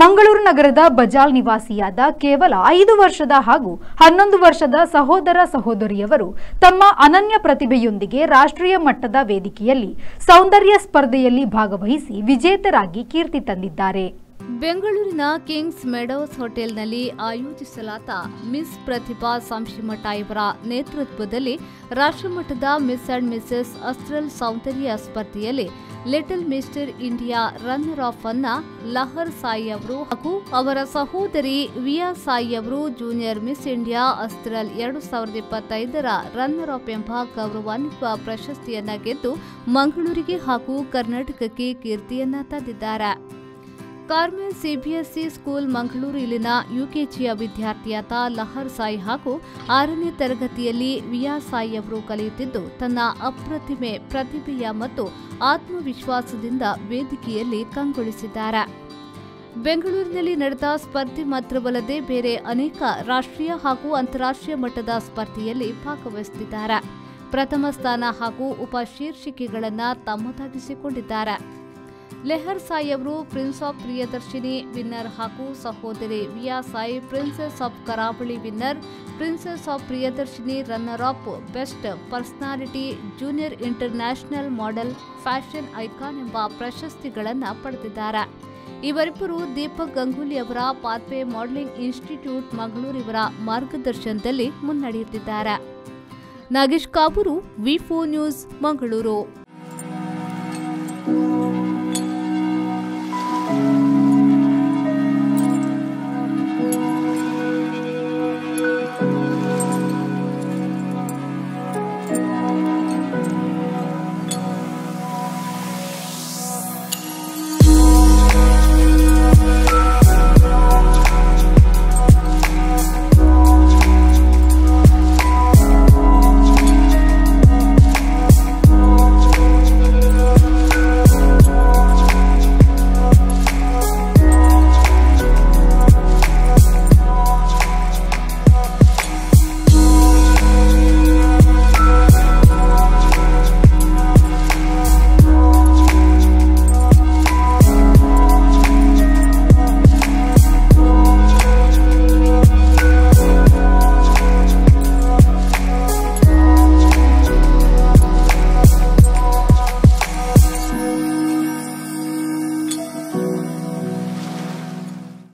ಮಂಗಳೂರು ನಗರದ ಬಜಾಲ್ ನಿವಾಸಿಯಾದ ಕೇವಲ 5 ವರ್ಷದ ಹಾಗೂ 11 ವರ್ಷದ ಸಹೋದರ ಸಹೋದರಿಯವರು ತಮ್ಮ ಅನನ್ಯ ಪ್ರತಿಭೆಯೊಂದಿಗೆ ರಾಷ್ಟ್ರೀಯ ಮಟ್ಟದ ವೇದಿಕೆಯಲ್ಲಿ ಸೌಂದರ್ಯ ಸ್ಪರ್ಧೆಯಲ್ಲಿ ಭಾಗವಹಿಸಿ ವಿಜೇತರಾಗಿ ಕೀರ್ತಿ ತಂದಿದ್ದಾರೆ. ಬೆಂಗಳೂರಿನ ಕಿಂಗ್ಸ್ ಮೆಡೋಸ್ ಹೋಟೆಲ್ನಲ್ಲಿ ಆಯೋಜಿಸಲಾದ ಮಿಸ್ ಪ್ರತಿಭಾ ಸಂಶಿಮಠ ಇವರ ನೇತೃತ್ವದಲ್ಲಿ ರಾಷ್ಟ್ರಮಟ್ಟದ ಮಿಸ್ ಅಂಡ್ ಮಿಸೆಸ್ ಅಸ್ಟ್ರಲ್ ಸೌಂದರ್ಯ ಸ್ಪರ್ಧೆಯಲ್ಲಿ little mister India runner of ಅನ್ನ ಲಹರ್ ಸಾಯಿ ಅವರು ಹಾಗೂ ಅವರ ಸಹೋದರಿ ವಿಯಾ ಸಾಯಿ ಅವರು ಜೂನಿಯರ್ ಮಿಸ್ ಇಂಡಿಯಾ ಅಸ್ಟ್ರಲ್ 2025ರ ರನ್ನರ್ ಆಫ್ ಎಂಬ ಗೌರವಾನ್ವಿತ ಪ್ರಶಸ್ತಿಯನ್ನ ಗೆದ್ದು ಮಂಗಳೂರಿಗೆ ಹಾಗೂ ಕರ್ನಾಟಕಕ್ಕೆ ಕೀರ್ತಿಯನ್ನ ತಂದಿದ್ದಾರೆ. ಕಾರ್ಮೆಲ್ ಸಿಬಿಎಸ್ಇ ಸ್ಕೂಲ್ ಮಂಗಳೂರು ಇಲ್ಲಿನ ಯುಕೆಜಿಯ ವಿದ್ಯಾರ್ಥಿಯಾದ ಲಹರ್ ಸಾಯಿ ಹಾಗೂ 6ನೇ ತರಗತಿಯಲ್ಲಿ ವಿಯಾ ಸಾಯಿ ಅವರು ಕಲಿಯುತ್ತಿದ್ದು ತನ್ನ ಅಪ್ರತಿಮೆ ಪ್ರತಿಭೆಯ ಮತ್ತು ಆತ್ಮವಿಶ್ವಾಸದಿಂದ ವೇದಿಕೆಯಲ್ಲಿ ಕಂಗೊಳಿಸಿದ್ದಾರೆ. ಬೆಂಗಳೂರಿನಲ್ಲಿ ನಡೆದ ಸ್ಪರ್ಧೆ ಮಾತ್ರವಲ್ಲದೆ ಬೇರೆ ಅನೇಕ ರಾಷ್ಟ್ರೀಯ ಹಾಗೂ ಅಂತಾರಾಷ್ಟ್ರೀಯ ಮಟ್ಟದ ಸ್ಪರ್ಧೆಯಲ್ಲಿ ಭಾಗವಹಿಸುತ್ತಿದ್ದಾರೆ. ಪ್ರಥಮ ಸ್ಥಾನ ಹಾಗೂ ಉಪಶೀರ್ಷಿಕೆಗಳನ್ನು ತಮ್ಮದಾಗಿಸಿಕೊಂಡಿದ್ದಾರೆ. ಲೆಹರ್ ಸಾಯಿ ಅವರು ಪ್ರಿನ್ಸ್ ಆಫ್ ಪ್ರಿಯದರ್ಶಿನಿ ವಿನ್ನರ್ ಹಾಗೂ ಸಹೋದರಿ ವಿಯಾ ಸಾಯಿ ಪ್ರಿನ್ಸೆಸ್ ಆಫ್ ಕರಾವಳಿ winner, princess of Priyadarshini runner of best personality, junior international model, fashion icon ಎಂಬ ಪ್ರಶಸ್ತಿಗಳನ್ನು ಪಡೆದಿದ್ದಾರೆ. ಇವರಿಬ್ಬರು ದೀಪಕ್ ಗಂಗೂಲಿ ಅವರ ಪಾತ್ವೆ ಮಾಡೆಲಿಂಗ್ ಇನ್ಸ್ಟಿಟ್ಯೂಟ್ ಮಂಗಳೂರು ಇವರ ಮಾರ್ಗದರ್ಶನದಲ್ಲಿ ಮುನ್ನಡೆಯುತ್ತಿದ್ದಾರೆ. ನಾಗೇಶ್ ಕಾಬೂರು, ವಿ4 ನ್ಯೂಸ್, ಮಂಗಳೂರು.